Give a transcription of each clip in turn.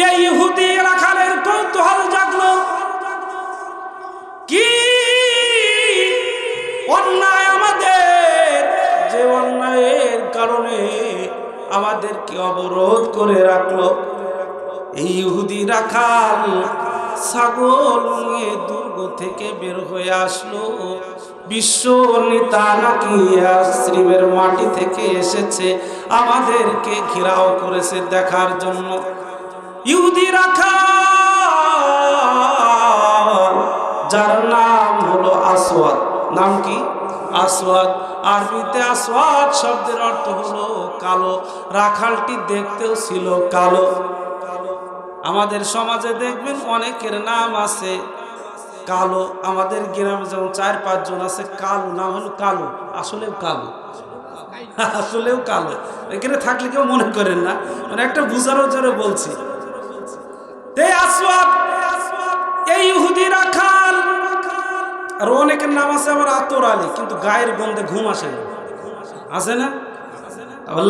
এই ইহুদি রাখালের কৌতূহল জাগলো, কি অন্যায় আমাদের, যে অন্যায়ের কারণে আমাদেরকে অবরোধ করে রাখলো। এই ইহুদি রাখাল ছাগল নিয়ে দুর্গ থেকে বের হয়ে আসলো। বিশ্ব নেতা নাকি আশ্রিমের মাটি থেকে এসেছে, আমাদেরকে ঘেরাও করেছে দেখার জন্য। ইহুদি রাখাল, যার নাম হলো আসওয়াদ, নাম কি? আসওয়াদ। আরবিতে আসওয়াদ শব্দের অর্থ হলো কালো। রাখালটি দেখতেও ছিল কালো। আমাদের সমাজে দেখবেন অনেকের নাম আছে কালো। আমাদের গ্রামে যেমন 4-5 জন আছে কালো, নাম হলো কালো, আসলেও কালো, আসলেও কালো। এখানে থাকলে কেউ মনে করেন না, মানে একটা বুঝানোর জন্য বলছি। এই আসওয়াদ, এই ইহুদি রাখাল। আর অনেকের নাম আছে আবার আতর আলী, কিন্তু গায়ের গন্ধে ঘুম আসে না, আছে না?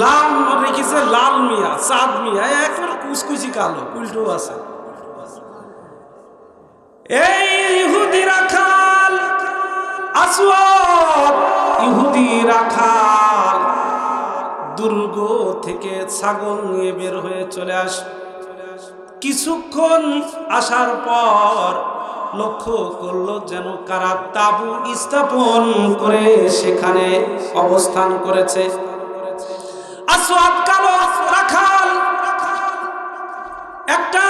লাল রেখেছে লাল মিয়া, চাঁদ মিয়া, একবার কুচকুচি কালো, উল্টো আছে। এই ইহুদি রাখাল আসওয়াদ, ইহুদি রাখাল দুর্গ থেকে ছাগল নিয়ে বের হয়ে চলে আস। কিছুক্ষণ আসার পর লক্ষ্য করলো যেন কারা তাবু স্থাপন করে সেখানে অবস্থান করেছে। আসওয়াদ কালো রাখাল, একটা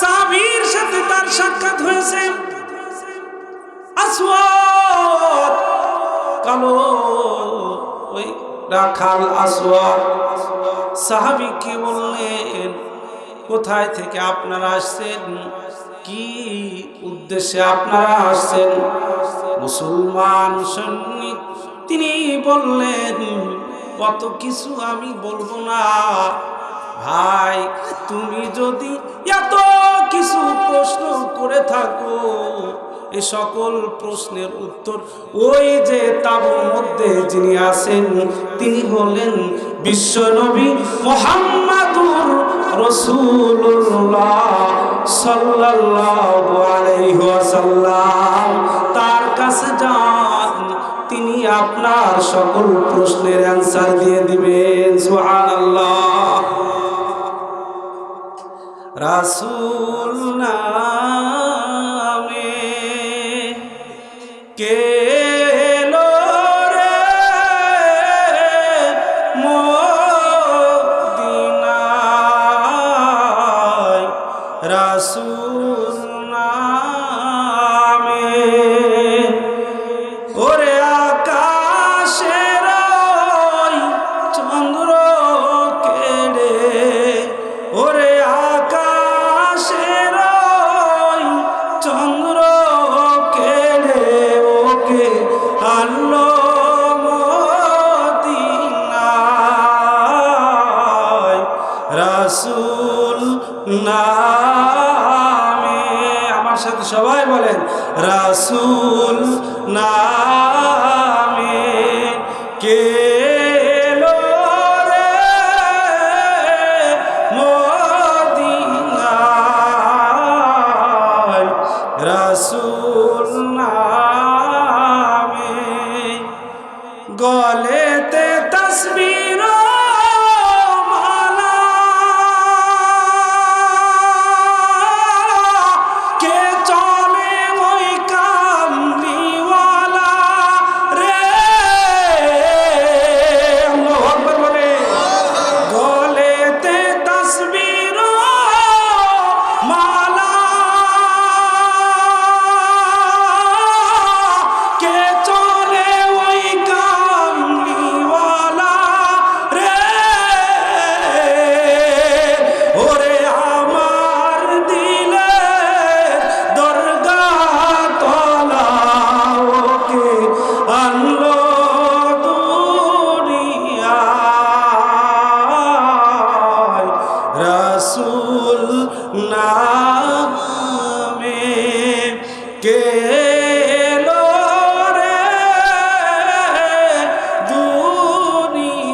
সাহাবীর সাথে তার সাক্ষাৎ হয়েছে। আসওয়াদ কালো, ওই রাখাল আসওয়াদ সাহাবীকে বললেন, কোথায় থেকে আপনারা আসছেন, কি উদ্দেশ্যে আপনারা আসছেন? মুসলমান সৈনিক। তিনি বললেন, কত কিছু আমি বলবো না ভাই, তুমি যদি এত কিছু প্রশ্ন করে থাকো, এ সকল প্রশ্নের উত্তর ওই যে তাবুর মধ্যে যিনি আছেন তিনি হলেন বিশ্বনবী মুহাম্মাদুর রাসূলুল্লাহ সাল্লাল্লাহু আলাইহি ওয়াসাল্লাম। তার কাছে যান, তিনি আপনার সকল প্রশ্নের অ্যানসার দিয়ে দিবেন। সুবহানাল্লাহ। রাসূল নামে কে এলো রে মদিনায়, রাসূল নামে ওরে আকাশের ওই চন্দ্র কেড়ে, ওরে আকাশের ওই চন্দ্র কেড়ে ওকে আনলো মদিনায়, রাসূল নামে। আমার সাথে সবাই বলেন, রাসূল নামে কে এলো রে মদিনায়, রাসূল নামে। গলেতে তাসবির মালা, কে চলে ওই কামলিওয়ালা রে। আল্লাহু আকবার বলে। গলেতে তাসবির মালা, কে চলে ওই কামলিওয়ালা রে। ওরে আমার দিলে দরগা তলা, ওকে আনলো দুনিয়ায়, রাসূল নামে কে এলো রে দুনিয়ায়,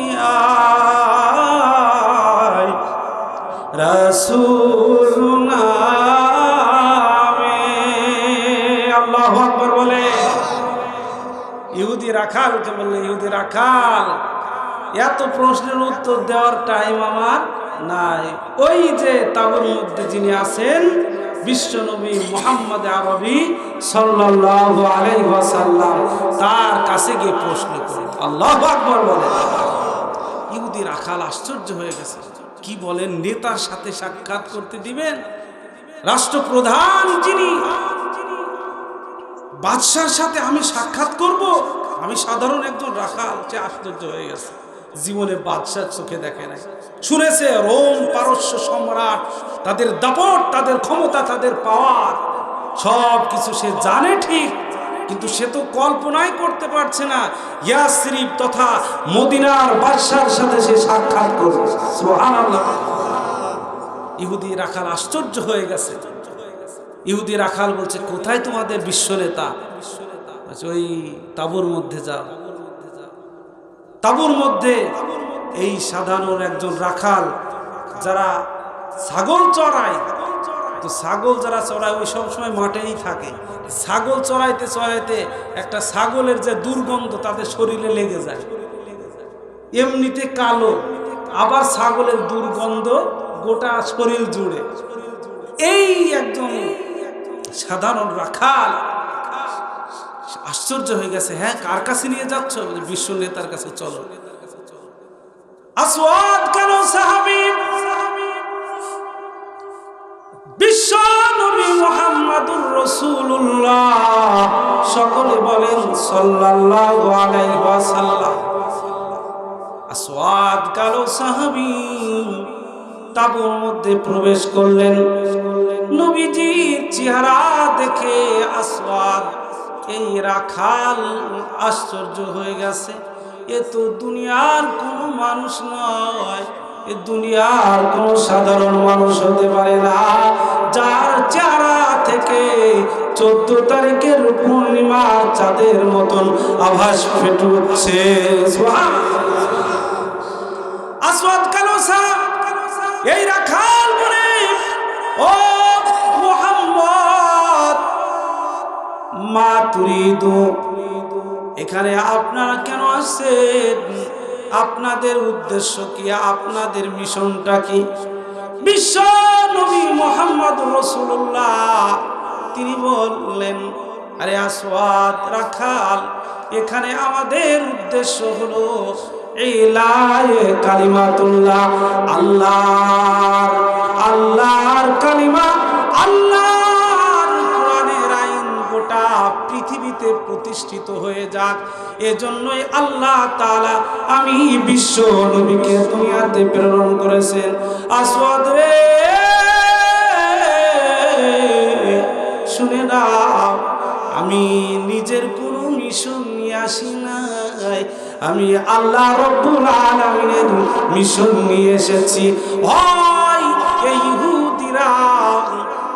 রাসূল নামে। আল্লাহু আকবার বলে। ইহুদি রাখালকে বললে, ইহুদি রাখাল, এত প্রশ্নের উত্তর দেওয়ার টাইম আমার নাই। ওই যে তাবুর মধ্যে যিনি আছেন বিশ্বনবী মুহাম্মদ আরবি সাল্লাল্লাহু আলাইহি ওয়াসাল্লাম, তার কাছে গিয়ে প্রশ্ন করুন। আল্লাহু আকবার বলে। ইহুদি রাখাল আশ্চর্য হয়ে গেছে। কি বলেন, নেতার সাথে সাক্ষাৎ করতে দিবেন? রাষ্ট্রপ্রধান যিনি, বাদশার সাথে আমি সাক্ষাৎ করব? আমি সাধারণ একজন রাখাল। সে আশ্চর্য হয়ে গেছে, জীবনে বাদশার চোখে দেখে নাই। শুনেছে রোম পারস্য সম্রাট, তাদের দাপট, তাদের ক্ষমতা, তাদের পাওয়ার, সব কিছু সে জানে ঠিক, কিন্তু সে তো কল্পনাই করতে পারছে না ইয়াসরিব তথা মদিনার বাদশার সাথে সে সাক্ষাৎ করবে। সুবহানাল্লাহ। ইহুদি রাখাল আশ্চর্য হয়ে গেছে। ইহুদি রাখাল বলছে, কোথায় তোমাদের বিশ্ব নেতা? ওই তাঁবুর মধ্যে যাও। তাঁবুর মধ্যে এই সাধারণ একজন রাখাল, যারা ছাগল চড়ায়, তো ছাগল যারা চড়ায় ওই সবসময় মাঠেই থাকে। ছাগল চড়াইতে চড়াইতে একটা ছাগলের যে দুর্গন্ধ তাদের শরীরে লেগে যায়, এমনিতে কালো, আবার ছাগলের দুর্গন্ধ গোটা শরীর জুড়ে। এই একজন সাধারণ রাখাল আশ্চর্য হয়ে গেছে। হ্যাঁ, কার কাছে নিয়ে যাচ্ছ? বিশ্ব নেতার কাছে চলো। আসওয়াদ কেন সাহাবী, বিশ্ব নবী মুহাম্মদুর রাসূলুল্লাহ, সকলে বলেন সাল্লাল্লাহু আলাইহি ওয়াসাল্লাম। আসওয়াদ কালো সাহাবী তাঁবুর মধ্যে প্রবেশ করলেন। নবীজির চেহারা দেখে আসওয়াদ এই রাখাল আশ্চর্য হয়ে গেছে। এ তো দুনিয়ার কোনো মানুষ নয়, এ দুনিয়ার কোনো সাধারণ মানুষ হতে পারে না, যার চেহারা থেকে 14 তারিখের পূর্ণিমার চাঁদের মতন আভাস ফুটে উঠছে। আসওয়াদ কালো সাহাব এই রাখাল বলে, ও মুহাম্মদ মা তুরিদু, এখানে আপনারা কেন আসছেন? আপনাদের উদ্দেশ্য কি? আপনাদের মিশনটা কি? বিশ্ব নবী মুহাম্মদ রাসূলুল্লাহ তিনি বললেন, আরে আসওয়াদ রাখাল, এখানে আমাদের উদ্দেশ্য হলো ইলায়ে কালিমাতুল্লাহ, আল্লাহর কালিমা, আল্লাহর কোরআনের আইন গোটা পৃথিবীতে প্রতিষ্ঠিত হয়ে যাক। এজন্যই আল্লাহ তাআলা আমি বিশ্ব নবীকে দুনিয়াতে প্রেরণ করেছেন। আসওয়াদ রে, শুনে নাও, আমি নিজের কোনো মিশন নিয়ে আসি নাই, আমি আল্লাহ রব্বুল আলামিনের মিশন নিয়ে এসেছি। হয় এই ইহুদিরা,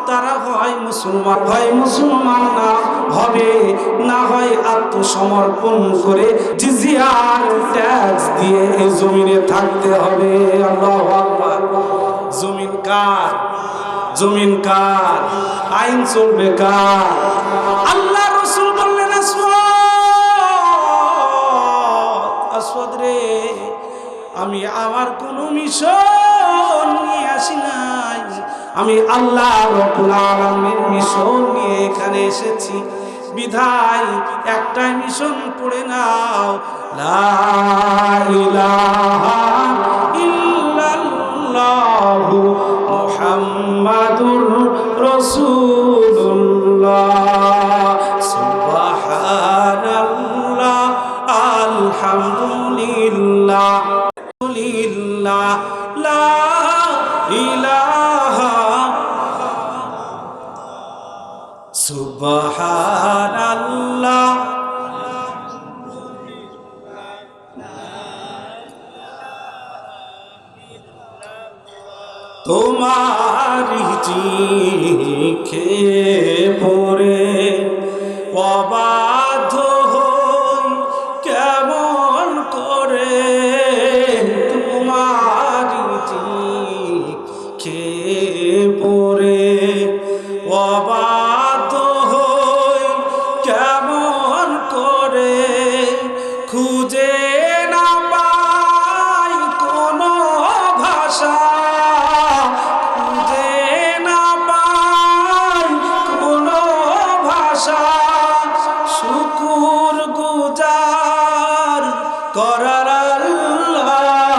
তারা হয় মুসলমান, হয় মুসলমান না হবে, না হয় আত্মসমর্পণ করে জিজিয়ার ট্যাক্স দিয়ে এই জমিনে থাকতে হবে। আল্লাহু আকবার। জমিন কার? জমিন কার? আইন চলবে কার? আল্লাহ রাসূল বললেন, আসওয়াদ রে, আমি আমার কোনো মিশন নিয়ে আসি নাই, আমি আল্লাহ রাব্বুল আলামিনের মিশন নিয়ে এখানে এসেছি। বিধায় একটাই মিশন পড়ে নাও, লা ইলাহা ইল্লাল্লাহু মুহাম্মাদুর রাসূলুল্লাহ, সুবহানাল্লাহ, আলহামদুলিল্লাহ, লা ইলাহা সুবহানাল্লাহ। তোমারি চিখে পড়ে অবাধ্য হই কেমন করে, তোমারি চিখে পড়ে অবাধ্য হই কেমন করে, খুঁজে না পাই কোনো ভাষা, খুঁজে না পাই কোনো ভাষা, শুকুর গুজার করার আল্লাহ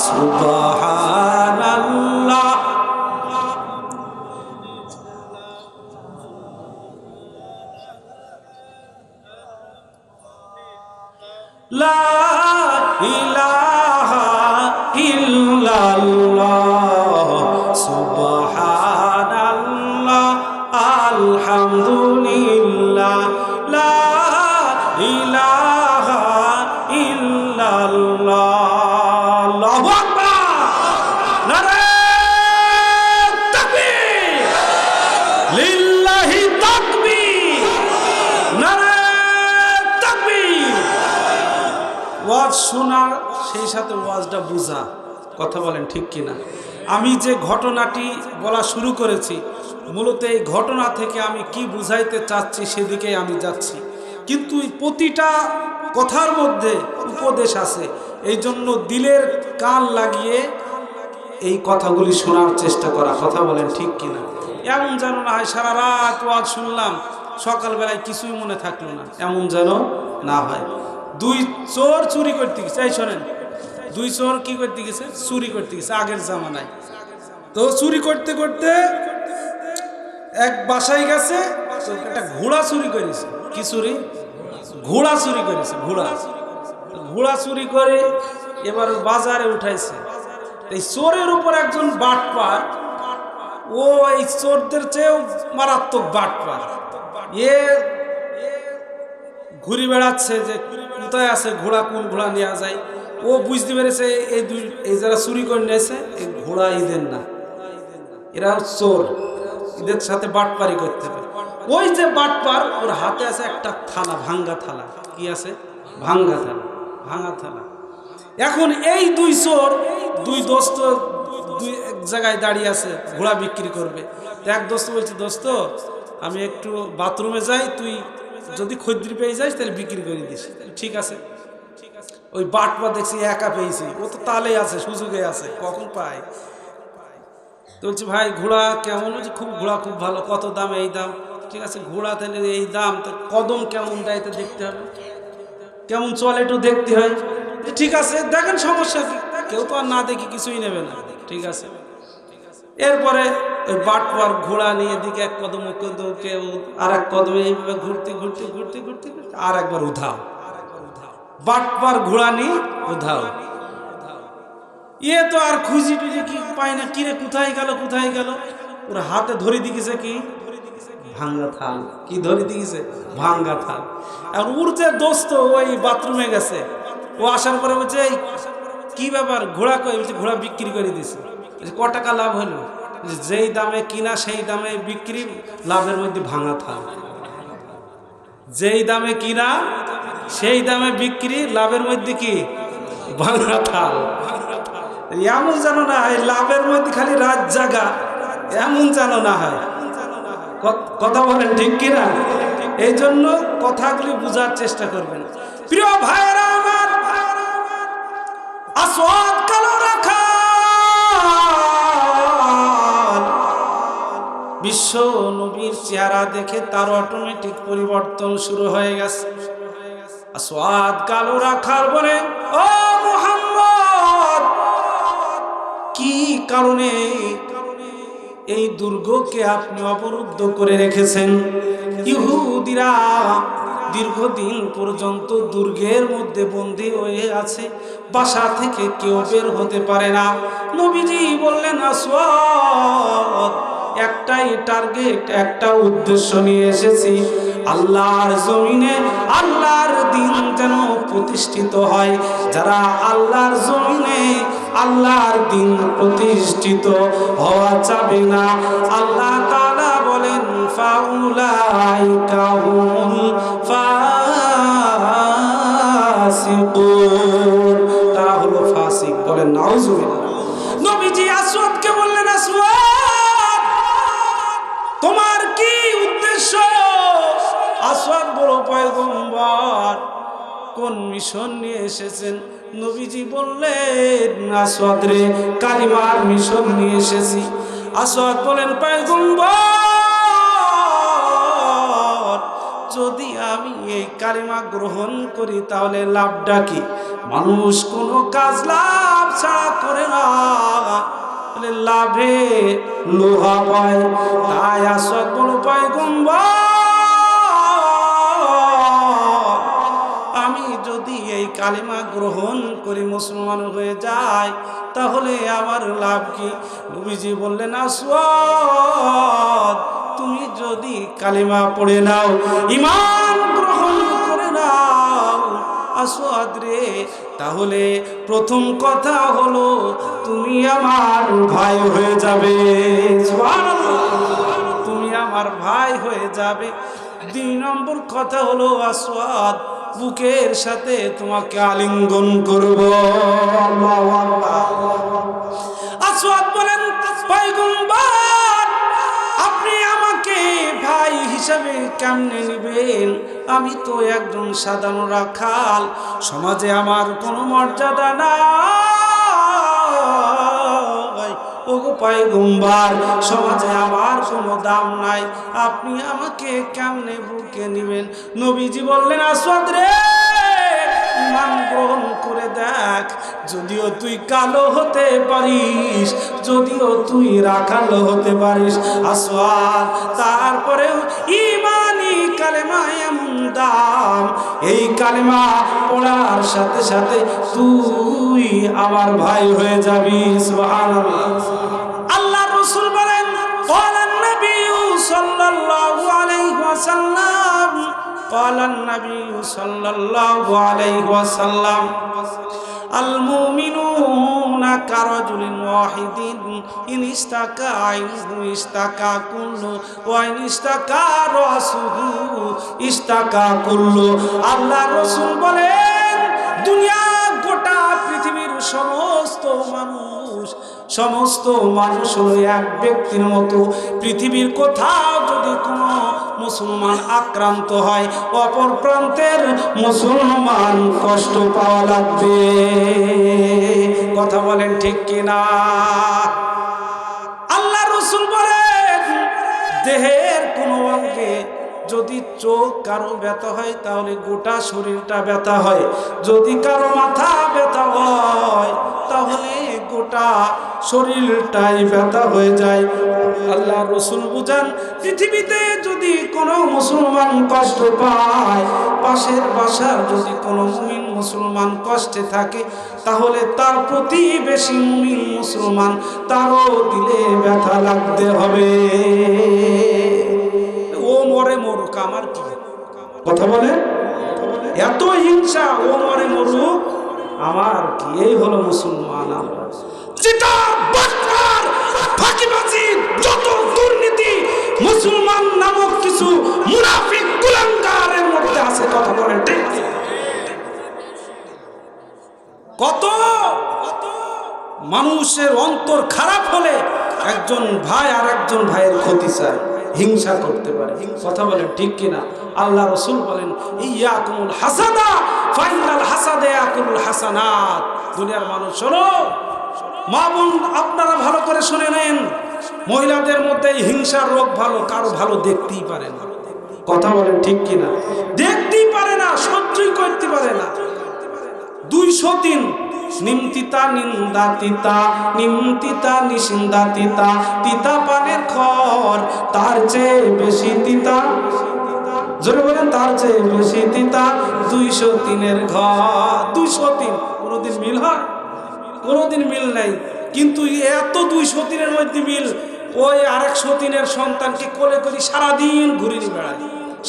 সুবহানাল্লাহ। লা ইলাহা ইল্লাল্লাহ সুবহানাল্লাহ আলহামদুলিল্লাহ, লা ইলাহা ইল্লাল্লাহ। আল্লাহু আকবার, নারে তাকবীর, লিল্লাহি তাকবীর, নারে তাকবীর। ওয়াজ শোনা সেই সাথে ওয়াজটা বোঝা, কথা বলেন ঠিক কিনা? আমি যে ঘটনাটি বলা শুরু করেছি, মূলত এই ঘটনা থেকে আমি কি বুঝাইতে চাচ্ছি সেদিকে আমি যাচ্ছি, কিন্তু প্রতিটা কথার মধ্যে উপদেশ আছে। এই জন্য দিলের কান লাগিয়ে এই কথাগুলি শোনার চেষ্টা করা, কথা বলেন ঠিক কিনা? এমন যেন না হয় সারা রাত ওয়াজ শুনলাম, সকালবেলায় কিছুই মনে থাকলো না, এমন যেন না হয়। দুই চোর চুরি করতে গেছে, এই শোনেন, দুই চোর কি করতে গেছে? চুরি করতে গেছে আগের জামানায়। তো চুরি করতে করতে এক বাসায় গেছে, একটা ঘোড়া চুরি করেছে। কি চুরি? ঘোড়া চুরি করেছে, ঘোড়া। ঘোড়া চুরি করে এবার বাজারে উঠাইছে। এই চোরের উপর একজন বাটপার, ও এই চোরদের চেয়েও মারাত্মক বাটপার। এ ঘুরে বেড়াচ্ছে যে কোথায় আছে ঘোড়া, কোন ঘোড়া নেওয়া যায়। ও বুঝতে পেরেছে এই যারা চুরি করে নিয়েছে এই ঘোড়া ঈদের না, এরা চোর, ঈদের সাথে বাটপারি করতে হবে। ওই যে বাটপার, ওর হাতে আছে একটা থালা, ভাঙ্গা থালা। কি আছে? ভাঙ্গা থালা, ভাঙা থালা। এখন এই দুই চোর, দুই দোস্ত দুই এক জায়গায় দাঁড়িয়ে আছে, ঘোড়া বিক্রি করবে। তো এক দোস্ত বলছে, দোস্ত আমি একটু বাথরুমে যাই, তুই যদি খদ্রি পেয়ে যাস তাহলে বিক্রি করে দিস। ঠিক আছে। ওই বাটপা দেখছি একা পেয়েছি, ও তো তালে আছে, সুযোগে আছে, কখন পায়। তো বলছি, ভাই ঘোড়া কেমন? হচ্ছে খুব, ঘোড়া খুব ভালো। কত দাম? এই দাম। ঠিক আছে, ঘোড়া তাহলে এই দাম, তো কদম কেমন দেয় তো দেখতে হবে, কেমন চলে একটু দেখতে হয়। ঠিক আছে, দেখেন, সমস্যা কি? কেউ তো আর না দেখি কিছুই নেবে না। ঠিক আছে। এরপরে ওই বাটপার ঘোড়া নিয়ে দিকে এক কদম, কেউ আর এক কদমে, এইভাবে ঘুরতে ঘুরতে ঘুরতে ঘুরতে ঘুরতে আর একবার উধাও। বাটপার ঘোড়া নিয়ে উধাও। এ তো আর খুঁজি টুজি কি পায় না, কিরে কোথায় গেল, কোথায় গেল? ওর হাতে ধরে দিয়েছে কি? ভাঙ্গা থাল। কি ধরে দিয়েছে? ভাঙ্গা থাল। আর ওর যে দোস্ত ওই বাথরুমে গেছে, ও আসার পরে বলছে, এই কি ব্যাপার, ঘোড়া কই? বলছে ঘোড়া বিক্রি করে দিছে। ক টাকা লাভ হলো? যেই দামে কিনা সেই দামে বিক্রি, লাভের মধ্যে ভাঙা থাল। যেই দামে কিনা সেই দামে বিক্রি, লাভের মধ্যে কি? ভাঙা থাল। এমন যেন না হয় লাভের মধ্যে খালি রাত জাগা, এমন যেন না হয়। কথা বলেন ঠিক কিনা? এই জন্য কথাগুলি বুঝার চেষ্টা করবেন। প্রিয় ভাইয়েরা আমার, আসওয়াদ কালো রাখাল বিশ্ব নবীর চেহারা দেখে তার অটোমেটিক পরিবর্তন শুরু হয়ে গেছে। আসওয়াদ কালো রাখাল বলে, ও মুহাম্মদ, কি কারণে এই দুর্গকে আপনি অবরুদ্ধ করে রেখেছেন? ইহুদিরা দীর্ঘদিন পর্যন্ত দুর্গের মধ্যে বন্দী হয়ে আছে, বাসা থেকে কেউ বের হতে পারে না। নবীজি বললেন, আসওয়াদ, একটাই টার্গেট, একটা উদ্দেশ্য নিয়ে এসেছি, আল্লাহর জমিনে আল্লাহর দিন যেন প্রতিষ্ঠিত হয়। যারা আল্লাহর জমিনে আল্লাহর দিন প্রতিষ্ঠিত হওয়া যাবে না, আল্লাহ তাআলা বলেন, ফাউলাইকা হুমুল ফাসিকুন, তারা হলো ফাসিক। বলেন নাউজুবিল্লাহ। নবীজি আসওয়াদকে বললেন, আসওয়াদ, এমন মিশন নিয়ে এসেছেন। নবীজি বললেন, আসওয়াদ রে, কালিমার মিশন নিয়ে এসেছি। আসওয়াদ বলেন, পয়গম্বর, যদি আমি এই কালিমা গ্রহণ করি তাহলে লাভটা কি? মানুষ কোনো কাজ লাভ ছাড়া করে না, লাভে লোহা পায়। তাই আসওয়াদ বলো, পয়গম্বর, আমি যদি এই কালিমা গ্রহণ করি, মুসলমান হয়ে যাই, তাহলে আমার লাভ কি? নবীজি বললেন, আসওয়াদ, তুমি যদি কালিমা পড়ে নাও, ঈমান গ্রহণ করে নাও আসওয়াদ রে, তাহলে প্রথম কথা হলো তুমি আমার ভাই হয়ে যাবে। সুবহানাল্লাহ, তুমি আমার ভাই হয়ে যাবে। 2 নম্বর কথা হলো, আসওয়াদ, বুকের সাথে তোমাকে আলিঙ্গন করব। আল্লাহু আকবার। আসওয়াদ বলেন, পয়গম্বর, আপনি আমাকে ভাই হিসাবে কেমনে নেবেন? আমি তো একজন সাধারণ রাখাল, সমাজে আমার কোনো মর্যাদা নাই। ওগো পয়গম্বর, সমাজে আমার কোনো দাম নাই, আপনি আমাকে কেমনে বুকে নেবেন? নবীজি বললেন, আসওয়াদ রে, ঈমান গ্রহণ করে দেখ। যদিও তুই কালো হতে পারিস, যদিও তুই রাখাল হতে পারিস আসওয়াদ, তারপরেও ঈমানি কালেমা এমন দাম, এই কালেমা পড়ার সাথে সাথে তুই আমার ভাই হয়ে যাবি। সুবহানাল্লাহ। আল্লাহ রাসূল বলেন, ক্বালান নবী সাল্লাল্লাহু আলাইহি ওয়াসাল্লাম, ক্বালান নবী সাল্লাল্লাহু আলাইহি ওয়াসাল্লাম, আল মুমিনুনা কারাজুলিন ওয়াহিদিন, ইন ইস্তাকা আইনহু ইস্তাকা কুল্লু, ওয়া ইন ইস্তাকা রাসুহু ইস্তাকা কুল্লু। আল্লাহ রাসূল বলেন, দুনিয়া গোটা পৃথিবীর সমস্ত মানুষ হলো এক ব্যক্তির মতো। পৃথিবীর কোথাও যদি কোনো মুসলমান আক্রান্ত হয়, অপর প্রান্তের মুসলমান কষ্ট পাওয়া লাগবে। কথা বলেন ঠিক কিনা? আল্লাহ রাসূল বলেন, দেহের কোনো অঙ্গে যদি চোখ কারো ব্যথা হয়, তাহলে গোটা শরীরটা ব্যথা হয়। যদি কারো মাথা ব্যথা হয়, তাহলে গোটা শরীরটাই ব্যথা হয়ে যায়। আল্লাহ রাসূল বুঝান, পৃথিবীতে যদি কোনো মুসলমান কষ্ট পায়, পাশের বাসার যদি কোনো মুমিন মুসলমান কষ্টে থাকে, তাহলে তার প্রতিবেশী মুমিন মুসলমান, তারও দিলে ব্যথা লাগতে হবে। ও মরে মরুক, আমার কি? কথা বলে, এত হিংসা, ও মরে মরুক, আমার কি? এই হলো মুসলমান। আমরা যেটা বাটপার, ফাঁকিবাজি, যত দুর্নীতি মুসলমান নামক কিছু মুনাফিক কুলাঙ্গারের মধ্যে আছে। কথা বলেন ঠিক? কত মানুষের অন্তর খারাপ হলে একজন ভাই আর একজন ভাইয়ের ক্ষতি চায়, হিংসা করতে পারে। কথা বলেন ঠিক কিনা? আল্লাহ রাসূল বলেন, ইয়াকুমুল হাসাদা ফাইনাল হাসাদা ইয়াকুমুল হাসানাত। দুনিয়ার মানুষ শোনো, মা বোন আপনারা ভালো করে শুনে নেন, মহিলাদের মধ্যে হিংসার রোগ ভালো, কারো ভালো দেখতেই পারে না। কথা বলেন ঠিক কিনা? দেখতেই পারে না, সহ্যই করতে পারে না। 203 নিমতিতা নিন্দা তিতা, নিমতিতা নিসিন্দা তিতা, তিতা পানের খর তার চেয়ে বেশি তিতা। জোরে বলেন, তার চেয়ে বেশি তিতা 203-এর ঘর। 203 কোনোদিন মিল হয়? কোনোদিন মিল নাই। কিন্তু এত 203-এর মধ্যে মিল, ওই আরেক 103-এর সন্তানকে কোলে করে সারাদিন ঘুরিয়ে বেড়ায়,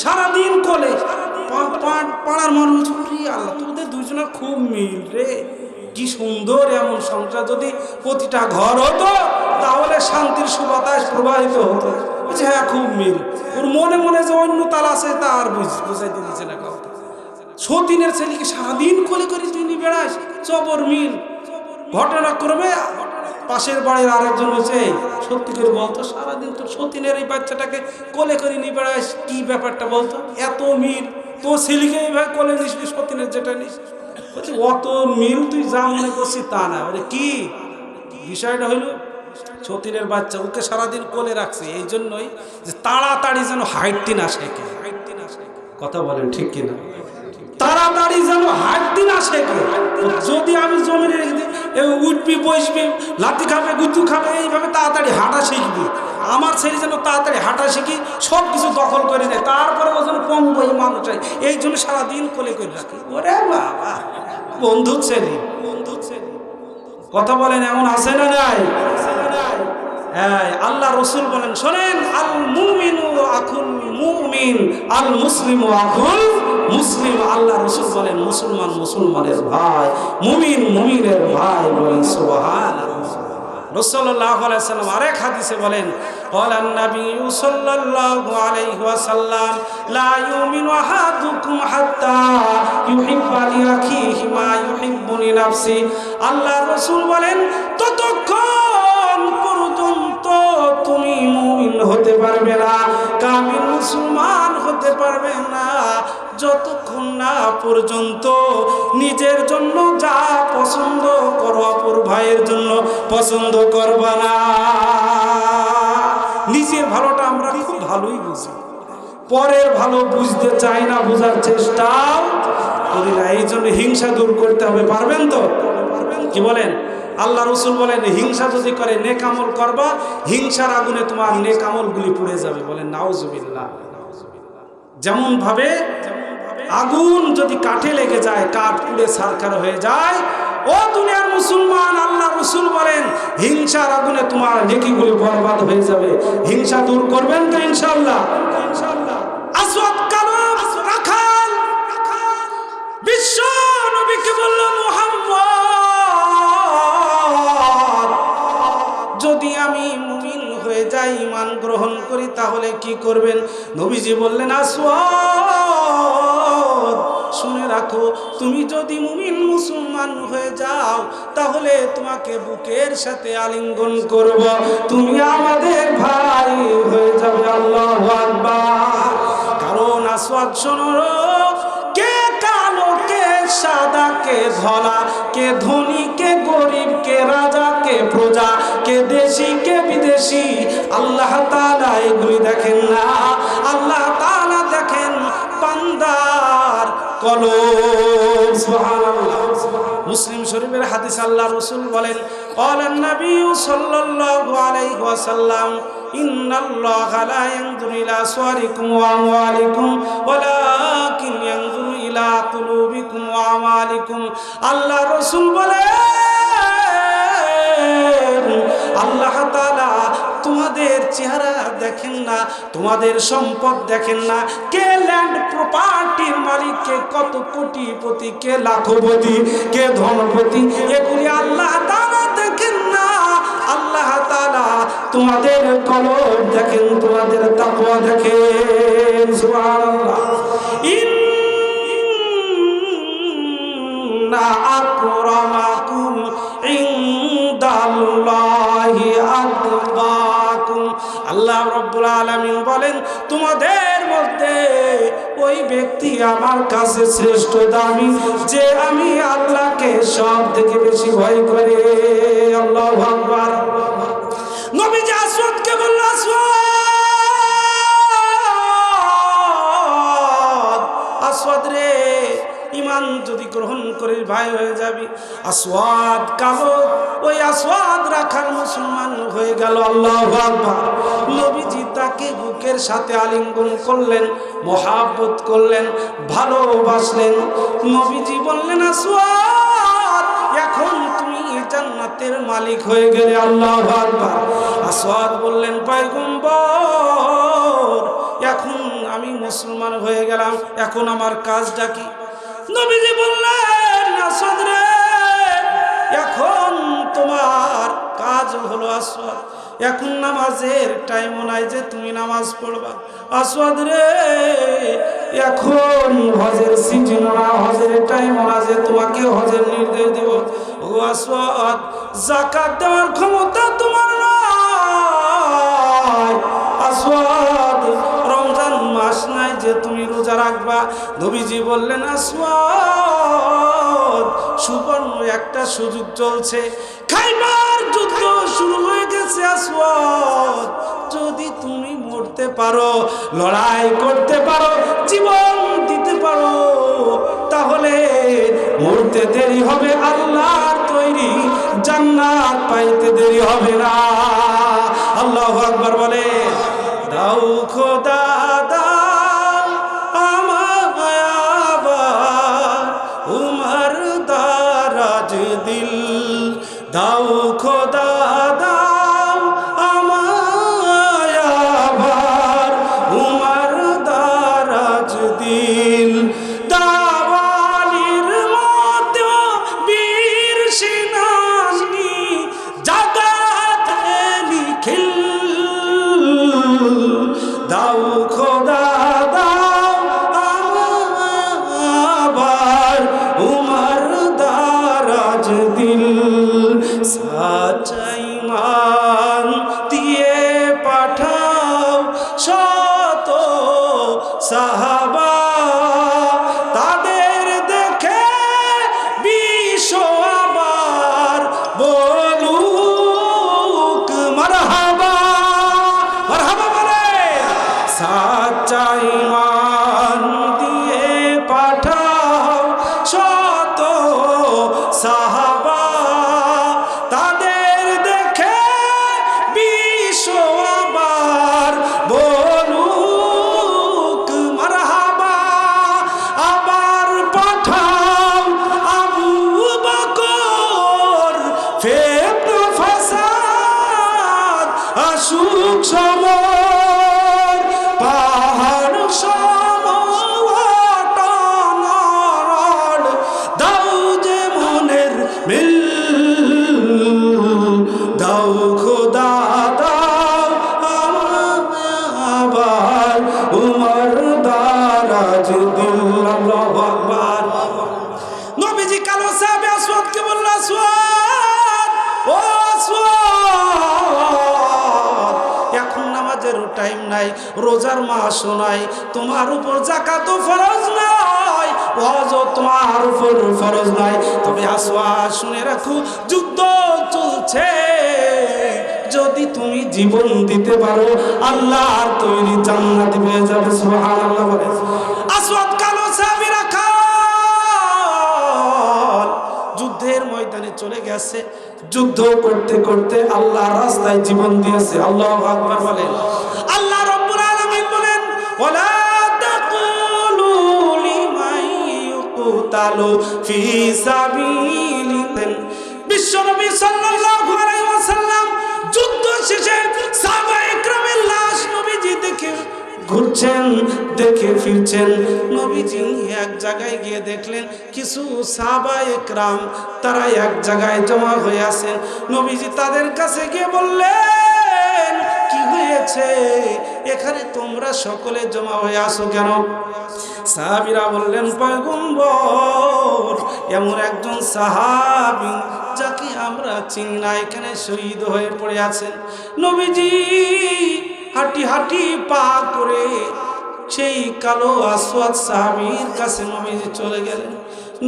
সারাদিন কোলে। পাড়ার মানুষ, আল্লাহ তোদের দুজনের খুব মিল রে, কি সুন্দর। এমন সংসার যদি প্রতিটা ঘর হতো, তাহলে শান্তির সুবাতাস প্রবাহিত হতো। বলছে হ্যাঁ খুব মিল। ওর মনে মনে যে অন্য তাল আছে, তা আর বুঝাইতে দিচ্ছে না কাউকে। 103-এর ছেলেকে সারাদিন কোলে করে তুই নিয়ে বেড়াস, চবর মিল। ঘটনা করবে, পাশের বাড়ির আরেকজন হচ্ছে, সত্যি করে বলতো, সারাদিন তোর 103-এর এই বাচ্চাটাকে কোলে করে নিয়ে বেড়াস, কি ব্যাপারটা বলতো? এত মিল, তো ছেলেকে এইভাবে কোলে নিস সতীনের যেটা নিস, বলছি অত মিল তুই যা মনে করছিস তা না। বলে কি বিষয়টা হইল, সতীনের বাচ্চা ওকে সারাদিন কোলে রাখছে এই জন্যই যে তাড়াতাড়ি যেন হাইটটি না শেখে। কথা বলেন ঠিক কিনা? তাড়াতাড়ি যেন হাঁটতে না শেখে। যদি আমি জমি রেখে দিই, উঠবি বসবি লাঠি খাবে গুতু খাবে, এইভাবে তাড়াতাড়ি হাঁটা শিখবি। আমার ছেলে যেন তাড়াতাড়ি হাঁটা শিখি, সব কিছু দখল করে নেয়, তারপরে ও যেন কম বই মানুষ চাই, এই জন্য সারাদিন কোলে করে রাখি। ওরে বাবা, বন্ধু ছেলে, কথা বলেন এমন আছে না নাই? হ্যাঁ, আল্লাহ রসুল বলেন শোনেন, আল মুমিনু আখুল মুমিন, আল মুসলিমু আখুল মুসলিম। আল্লাহ রসুল বলেন মুসলমান মুসলমানের ভাই, মুমিন মুমিনের ভাই। বলেন সুবহানাল্লাহ। রাসূলুল্লাহ সাল্লাল্লাহু আলাইহি ওয়াসাল্লাম আরেক হাদিসে বলেন, ক্বালান নবী সাল্লাল্লাহু আলাইহি ওয়াসাল্লাম, লা ইউমিনু আহাদুকুম হাত্তা ইউহিব্বা লিআখিহি মা ইউহিব্বু লিনাফসি। আল্লাহ রসুল বলেন ততক্ষণ পর্যন্ত তুমি মুমিন হতে পারবে না, কামিল মুসলমান হতে পারবে না, যতক্ষণ না পর্যন্ত নিজের জন্য যা পছন্দ করো অপর ভাইয়ের জন্য পছন্দ করবা না। নিজের ভালোটা আমরা খুব ভালোই বুঝি, পরের ভালো বুঝতে চাই না, বোঝার চেষ্টাও করি না। এই জন্য হিংসা দূর করতে হবে। পারবেন তো? কি বলেন? আল্লাহ রসুল বলেন হিংসা যদি করে নেক আমল করবা, হিংসার আগুনে তোমার নেক আমলগুলি পুড়ে যাবে। বলেন নাউজুবিল্লাহ। যেমন ভাবে আগুন যদি কাঠে লেগে যায়, কাঠ পুড়ে ছারখার হয়ে যায়, ও দুনিয়ার মুসলমান, আল্লাহ রসুল বলেন হিংসার আগুনে তোমার নেকিগুলি বরবাদ হয়ে যাবে। হিংসা দূর করবেন তো ইনশাআল্লাহ? আসওয়াদ কালো রাখাল বিশ্ব নবীকে বলল, মুহাম্মদ যদি আমি মুমিন হয়ে যাই, ঈমান গ্রহণ করি, তাহলে কি করবেন? নবীজি বললেন, আসওয়াদ শুনে রাখো, তুমি যদি মুমিন মুসলমান হয়ে যাও, তাহলে তোমাকে বুকের সাথে আলিঙ্গন করব, তুমি আমাদের ভাই হয়ে যাবে। আল্লাহু আকবার। কারণ আসওয়াদ শোনো, কে কালো কে সাদা কে ধলা, কে ধনী কে গরিব, কে রাজা কে প্রজা, কে দেশি কে বিদেশি, আল্লাহ তাআলা এগুলি দেখেন না। আল্লাহ তাআলা দেখেন বান্দার কলব। সুবহানাল্লাহ। মুসলিম শরীফের হাদিস, আল্লাহ রাসূল বলেন, ক্বালান নবী সাল্লাল্লাহু আলাইহি ওয়াসাল্লাম, ইন্নাল্লাহা লা ইয়ানজুরু ইলা সুওয়ারিকুম ওয়া আমওয়ালিকুম ওয়ালাকিন ইয়ানজুরু ইলা কুলুবিকুম ওয়া আমালিকুম। আল্লাহ রাসূল বলেন আল্লাহ তাআলা তোমাদের চেহারা দেখেন না, তোমাদের সম্পদ দেখেন না, কে ল্যান্ড প্রপার্টির মালিক, কে কত কোটিপতি, কে লাখপতি, কে ধনপতি, এগুলি আল্লাহ তাআলা দেখেন না। আল্লাহ তাআলা তোমাদের কলব দেখেন, তোমাদের তাকওয়া দেখেন। সুবহানাল্লাহ। ইন্না আকরামাকুম ইনদাল্লাহি আতকাকুম। আল্লাহ রাব্বুল আলামিন বলেন তোমাদের মধ্যে ওই ব্যক্তি আমার কাছে শ্রেষ্ঠ দামি, যে আমি আল্লাহকে সব থেকে বেশি ভয় করে। আল্লাহু আকবার। নবীজি আসওয়াদকে বলল, আসওয়াদ, আসওয়াদ রে, ঈমান যদি গ্রহণ করে ভাই হয়ে যাবি। আসওয়াদ কালো, ওই আসওয়াদ রাখাল মুসলমান হয়ে গেল। আল্লাহু আকবার। নবীজি তাকে বুকের সাথে আলিঙ্গন করলেন, মহাব্বত করলেন, ভালোবাসলেন। নবীজি বললেন, আসওয়াদ এখন তুমি জান্নাতের মালিক হয়ে গেলে। আল্লাহু আকবার। আসওয়াদ বললেন, পয়গম্বর এখন আমি মুসলমান হয়ে গেলাম, এখন আমার কাজটা কি? নবীজি বললেন, আসওয়াদ রে, এখন তোমার কাজ হলো আসওয়াদ, এখন নামাজের টাইম নাই যে তুমি নামাজ পড়বা। আসওয়াদ রে, এখন হজের সিজন না, হজের টাইম না যে তোমাকে হজের নির্দেশ দেব। ও আসওয়াদ, যাকাত দেওয়ার ক্ষমতা তোমার নাই। আসওয়াদ, রমজান মাস নাই যে তুমি রোজা রোজা রাখবা। নবীজি বললেন আসওয়াদ, সুবর্ণ একটা সুযোগ চলছে, খাইবার যুদ্ধ শুরু হয়ে গেছে আসওয়াদ, যদি তুমি মরতে পারো, লড়াই করতে পারো, জীবন দিতে পারো, তাহলে মরতে দেরি হবে, আল্লাহর তৈরি জান্নাত পাইতে দেরি হবে না। আল্লাহু আকবার বলে। দাও খোদা দাও আমায় আবার উমর দারাজ দিল, দাও খোদা দাও আমায় আবার উমর দারাজ দিল, দাওয়ালির মতো বীর সেনানি জাগাতে নিখিল, দাও খোদা দাও আবার উমর দারাজ দিল, সাচ্চা ঈমান দিয়ে পাঠাও শত সাহাবা, তাদের দেখে বিশ্ব আবার বলুক মারহাবা, মারহাবা বলে। সাচ্চা ঈমান দিয়ে পাঠাও শত সাহাবা, তাদের দেখে বিশ্ব আবার বলুক মারহাবা। আবার পাঠাও আবু বকর, ফিতনা ফাসাদ আসুক সমর, পাহাড় সমটানাড় দাও যে মনের মিল, দাও খোদা দাও আবার উমর দারাজ দিল। আল্লাহু আকবার। নবীজি কালো সাহাবে আসওয়াদকে বলল, আসওয়াদ, ও আসওয়াদ, এখন নামাজেরও টাইম নাই, রোজার মাসও নাই, তোমার উপর যাকাতও ফরজ নাই, ওয়াজও তোমার উপর ফরজ নাই, তবে আসওয়াদ শুনে রাখো, যুদ্ধ চলছে, যদি তুমি জীবন দিতে পারো, আল্লাহর তৈরি জান্নাত পেয়ে যাবে। সুবহানাল্লাহ বলে। আসওয়াদ কালো সাহাবীরা খাল যুদ্ধের ময়দানে চলে গেছে, যুদ্ধ করতে করতে আল্লাহর রাস্তায় জীবন দিয়েছে। আল্লাহু আকবার বলেন। আল্লাহ রাব্বুল আলামিন বলেন, ওয়ালা তাকুলু লিমান ইউকতালু ফি সাবিলিল্লাহ। বিশ্বনবী সাল্লাল্লাহু আলাইহি ওয়াসাল্লাম যুদ্ধ শেষে সাহাবায়ে কেরামের লাশ নবীজি দেখে ঘুরছেন, দেখে ফিরছেন। নবীজি এক জায়গায় গিয়ে দেখলেন কিছু সাহাবায়ে কেরাম তারা এক জায়গায় জমা হয়ে আছেন। নবীজি তাদের কাছে গিয়ে বললেন, কি হয়েছে, এখানে তোমরা সকলে জমা হয়ে আসো কেন? সাহাবীরা বললেন, পয়গম্বর, এমন একজন সাহাবী যাকে আমরা চিনি না এখানে শহীদ হয়ে পড়ে আছেন। নবীজি হাঁটি হাঁটি পা করে সেই কালো আসওয়াদ সাহাবীর কাছে নবীজি চলে গেলেন।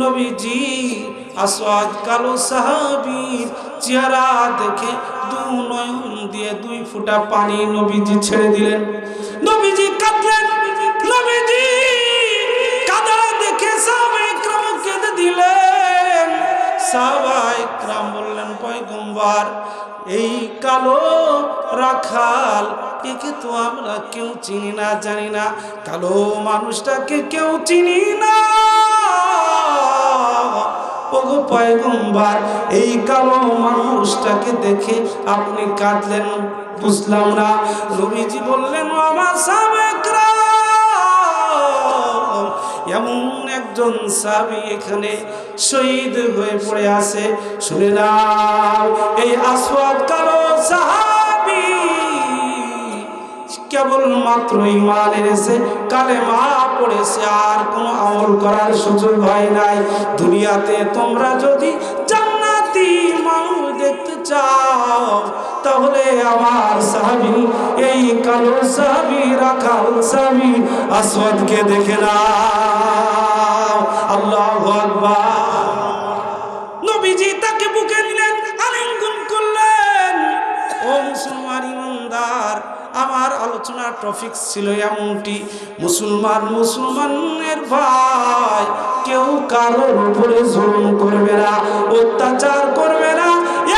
নবীজি আসওয়াদ কালো সাহাবীর চেহারা দেখে দু নয়ন দিয়ে 2 ফোঁটা পানি নবীজি ছেড়ে দিলেন। নবীজি কাঁদলেন। নবীজি কাঁদা দেখে সাহাবায়ে কেরাম কেঁদে দিলেন। সাহাবায়ে কেরাম বললেন, পয়গম্বর, এই কালো রাখাল, একে তো আমরা কেউ চিনি না, জানি না, কালো মানুষটাকে কেউ চিনি না। ওগো পয়গম্বর, এই কালো মানুষটাকে দেখে আপনি কাঁদলেন, বুঝলাম না। নবীজি বললেন, ও আমার সাহাবায়ে কেরাম, এমন একজন সাহাবী এখানে শহীদ হয়ে পড়ে আছে, শুনে নাও, এই আসওয়াদ কালো সাহাবী কেবল মাত্র ঈমান এনেছে, কালেমা পড়েছে, আর কোনো আমল করার সুযোগ হয় নাই। দুনিয়াতে তোমরা যদি জান্নাতি মানুষ দেখতে চাও, তাহলে আমার সাহাবী, এই কালো সাহাবী, রাখাল সাহাবী আসওয়াদকে দেখে নাও। আল্লাহু আকবার। নবীজি তাকে বুকে নিলেন, আলিঙ্গন করলেন। ও মুসলমান ইমানদার, আমার আলোচনার টপিক ছিল এমনটি, মুসলমানের ভাই কেউ কারোর উপরে জুলুম করবে না, অত্যাচার করবে না,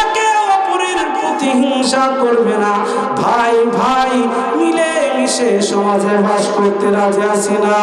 একে অপরের প্রতিহিংসা করবে না, ভাই ভাই মিলে মিশে সমাজে বাস করতে রাজি আছি না?